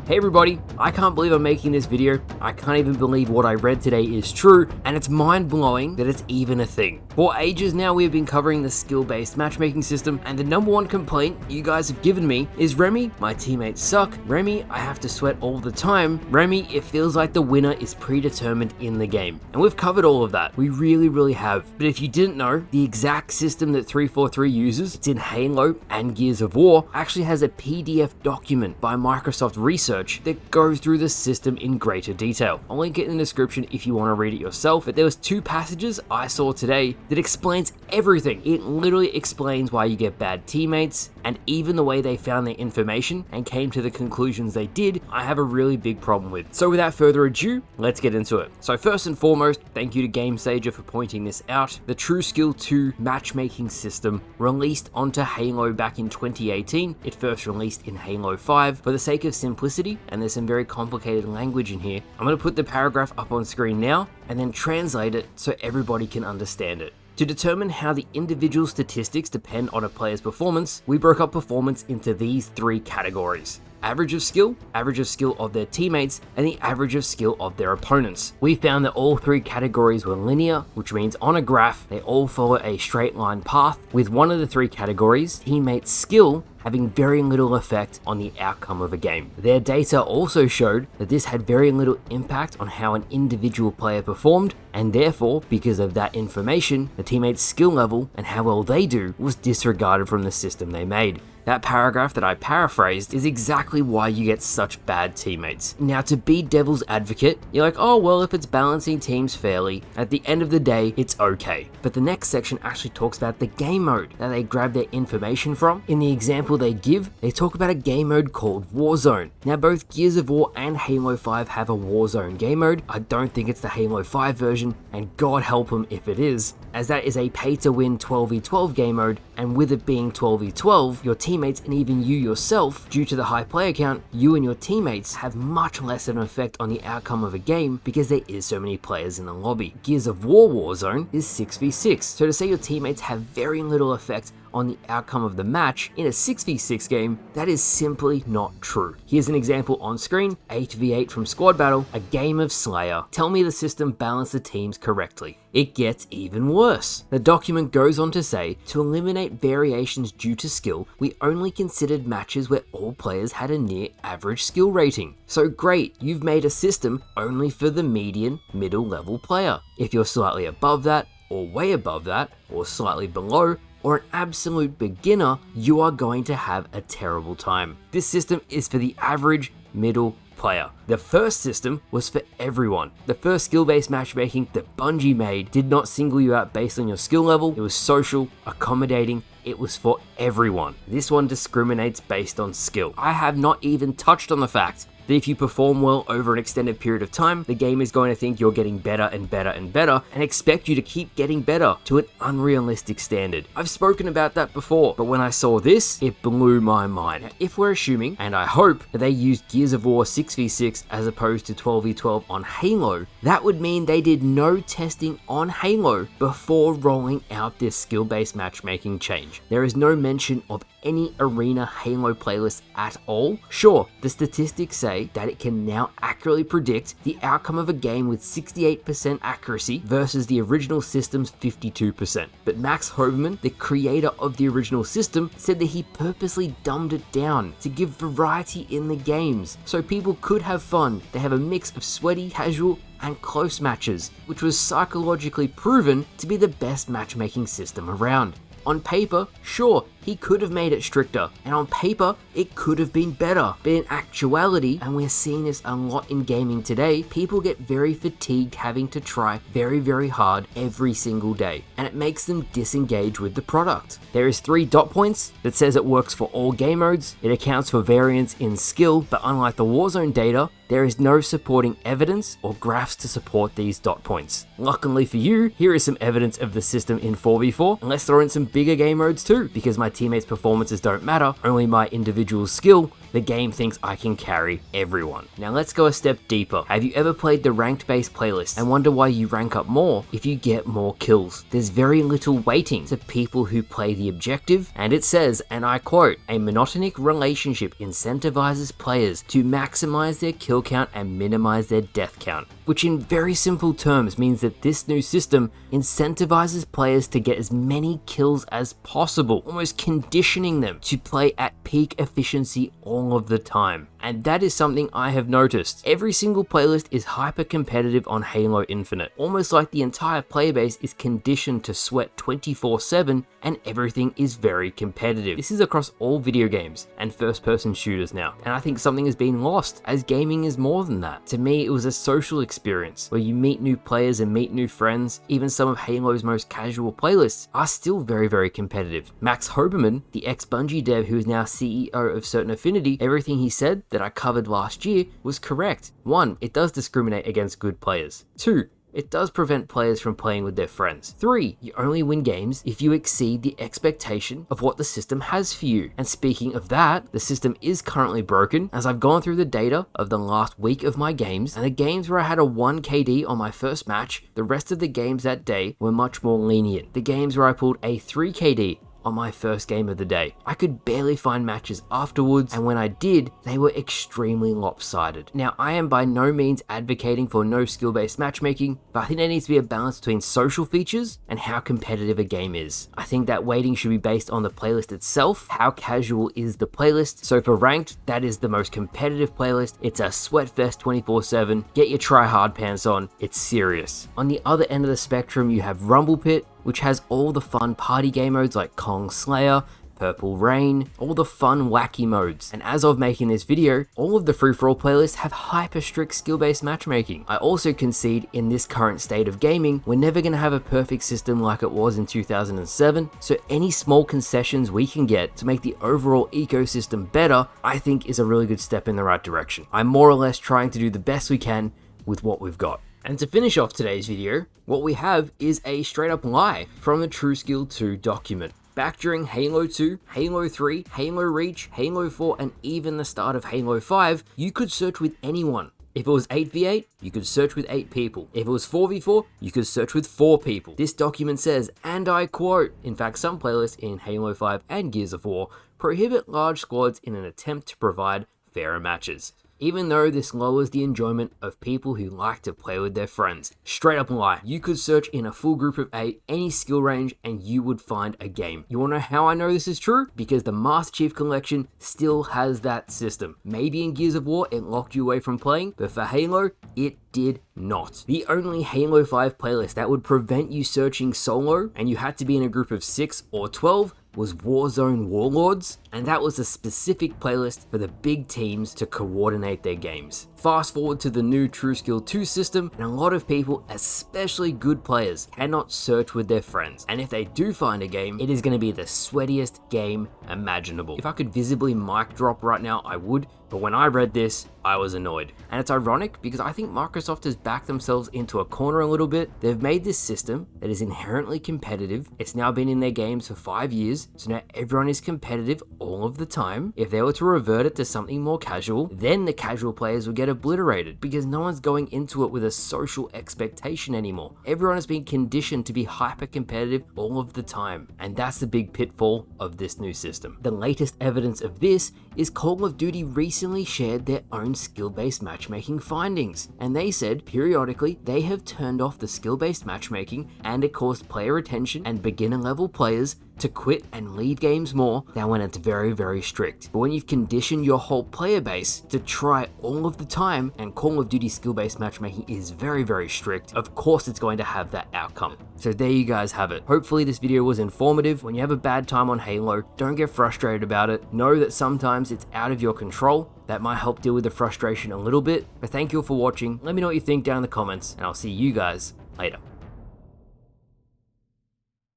Hey everybody, I can't believe I'm making this video. I can't even believe what I read today is true, and it's mind-blowing that it's even a thing. For ages now, we have been covering the skill-based matchmaking system, and the number one complaint you guys have given me is, Remy, my teammates suck. Remy, I have to sweat all the time. Remy, it feels like the winner is predetermined in the game. And we've covered all of that. We really have. But if you didn't know, the exact system that 343 uses, it's in Halo and Gears of War, actually has a PDF document by Microsoft Research that goes through the system in greater detail. I'll link it in the description if you want to read it yourself, but there was 2 passages I saw today that explains everything. It literally explains why you get bad teammates, and even the way they found their information and came to the conclusions they did, I have a really big problem with. So without further ado, let's get into it. So first and foremost, thank you to GameSager for pointing this out. The TrueSkill 2 matchmaking system released onto Halo back in 2018. It first released in Halo 5. For the sake of simplicity, and there's some very complicated language in here, I'm going to put the paragraph up on screen now and then translate it so everybody can understand it. To determine how the individual statistics depend on a player's performance, we broke up performance into these 3 categories: average of skill of their teammates, and the average of skill of their opponents. We found that all 3 categories were linear, which means on a graph, they all follow a straight line path, with one of the 3 categories, teammates' skill, having very little effect on the outcome of a game. Their data also showed that this had very little impact on how an individual player performed, and therefore, because of that information, the teammate's skill level and how well they do was disregarded from the system they made. That paragraph that I paraphrased is exactly why you get such bad teammates. Now, to be devil's advocate, you're like, oh well, if it's balancing teams fairly, at the end of the day, it's okay. But the next section actually talks about the game mode that they grab their information from. In the example they give, they talk about a game mode called Warzone. Now, both Gears of War and Halo 5 have a Warzone game mode. I don't think it's the Halo 5 version, and God help them if it is, as that is a pay-to-win 12v12 game mode, and with it being 12v12, your teammates and even you yourself, due to the high player count, you and your teammates have much less of an effect on the outcome of a game because there is so many players in the lobby. Gears of War Warzone is 6v6, so to say your teammates have very little effect on the outcome of the match in a 6v6 game, that is simply not true. Here's an example on screen: 8v8 from Squad Battle, a game of Slayer. Tell me the system balanced the teams correctly. It gets even worse. The document goes on to say, to eliminate variations due to skill, we only considered matches where all players had a near average skill rating. So great, you've made a system only for the median, middle level player. If you're slightly above that, or way above that, or slightly below, or an absolute beginner, you are going to have a terrible time. This system is for the average middle player. The first system was for everyone. The first skill-based matchmaking that Bungie made did not single you out based on your skill level. It was social, accommodating, it was for everyone. This one discriminates based on skill. I have not even touched on the fact that if you perform well over an extended period of time, the game is going to think you're getting better and better and better and expect you to keep getting better to an unrealistic standard. I've spoken about that before, but when I saw this, it blew my mind. Now, if we're assuming, and I hope, that they used Gears of War 6v6 as opposed to 12v12 on Halo, that would mean they did no testing on Halo before rolling out this skill-based matchmaking change. There is no mention of any arena Halo playlist at all. Sure, the statistics say that it can now accurately predict the outcome of a game with 68% accuracy versus the original system's 52%. But Max Hoberman, the creator of the original system, said that he purposely dumbed it down to give variety in the games so people could have fun. They have a mix of sweaty, casual, and close matches, which was psychologically proven to be the best matchmaking system around. On paper, sure, he could have made it stricter, and on paper, it could have been better. But in actuality, and we're seeing this a lot in gaming today, people get very fatigued having to try very hard every single day, and it makes them disengage with the product. There is 3 dot points that says it works for all game modes. It accounts for variance in skill, but unlike the Warzone data, there is no supporting evidence or graphs to support these dot points. Luckily for you, here is some evidence of the system in 4v4, and let's throw in some bigger game modes too, because my teammates' performances don't matter, only my individual skill. The game thinks I can carry everyone. Now let's go a step deeper. Have you ever played the ranked based playlist and wonder why you rank up more if you get more kills? There's very little weighting to people who play the objective, and it says, and I quote, "A monotonic relationship incentivizes players to maximize their kill count and minimize their death count," which in very simple terms means that this new system incentivizes players to get as many kills as possible, almost conditioning them to play at peak efficiency all of the time. And that is something I have noticed. Every single playlist is hyper competitive on Halo Infinite, almost like the entire player base is conditioned to sweat 24/7 and everything is very competitive. This is across all video games and first person shooters now, and I think something has been lost, as gaming is more than that. To me, it was a social experience where you meet new players and meet new friends. Even some of Halo's most casual playlists are still very competitive. Max Hoberman, the ex-Bungie dev who is now CEO of Certain Affinity, everything he said that I covered last year was correct. 1, it does discriminate against good players. 2, it does prevent players from playing with their friends. 3, you only win games if you exceed the expectation of what the system has for you. And speaking of that, the system is currently broken, as I've gone through the data of the last week of my games, and the games where I had a 1 KD on my first match, the rest of the games that day were much more lenient. The games where I pulled a 3 KD on my first game of the day, I could barely find matches afterwards, and when I did, they were extremely lopsided. Now, I am by no means advocating for no skill-based matchmaking, but I think there needs to be a balance between social features and how competitive a game is. I think that weighting should be based on the playlist itself. How casual is the playlist? So for ranked, that is the most competitive playlist. It's a sweat fest 24/7. Get your try-hard pants on. It's serious. On the other end of the spectrum, you have Rumble Pit, which has all the fun party game modes like Kong Slayer, Purple Rain, all the fun wacky modes. And as of making this video, all of the free-for-all playlists have hyper strict skill-based matchmaking. I also concede in this current state of gaming, we're never going to have a perfect system like it was in 2007, so any small concessions we can get to make the overall ecosystem better, I think is a really good step in the right direction. I'm more or less trying to do the best we can with what we've got. And to finish off today's video, what we have is a straight up lie from the TrueSkill 2 document. Back during Halo 2, Halo 3, Halo Reach, Halo 4, and even the start of Halo 5, you could search with anyone. If it was 8v8, you could search with 8 people. If it was 4v4, you could search with 4 people. This document says, and I quote, in fact, some playlists in Halo 5 and Gears of War prohibit large squads in an attempt to provide fairer matches, even though this lowers the enjoyment of people who like to play with their friends. Straight up lie. You could search in a full group of 8, any skill range, and you would find a game. You wanna know how I know this is true? Because the Master Chief Collection still has that system. Maybe in Gears of War it locked you away from playing, but for Halo, it did not. The only Halo 5 playlist that would prevent you searching solo, and you had to be in a group of 6 or 12, was Warzone Warlords, and that was a specific playlist for the big teams to coordinate their games. Fast forward to the new TrueSkill 2 system, and a lot of people, especially good players, cannot search with their friends. And if they do find a game, it is going to be the sweatiest game imaginable. If I could visibly mic drop right now, I would, but when I read this, I was annoyed. And it's ironic because I think Microsoft has backed themselves into a corner a little bit. They've made this system that is inherently competitive. It's now been in their games for 5 years, so now everyone is competitive all of the time. If they were to revert it to something more casual, then the casual players will get obliterated because no one's going into it with a social expectation anymore. Everyone has been conditioned to be hyper competitive all of the time, and that's the big pitfall of this new system. The latest evidence of this is Call of Duty recently shared their own skill-based matchmaking findings, and they said periodically they have turned off the skill-based matchmaking and it caused player retention and beginner level players to quit and leave games more than when it's very strict. But when you've conditioned your whole player base to try all of the time, and Call of Duty skill-based matchmaking is very strict, of course it's going to have that outcome. So there you guys have it. Hopefully this video was informative. When you have a bad time on Halo, don't get frustrated about it. Know that sometimes it's out of your control. That might help deal with the frustration a little bit. But thank you all for watching. Let me know what you think down in the comments, and I'll see you guys later.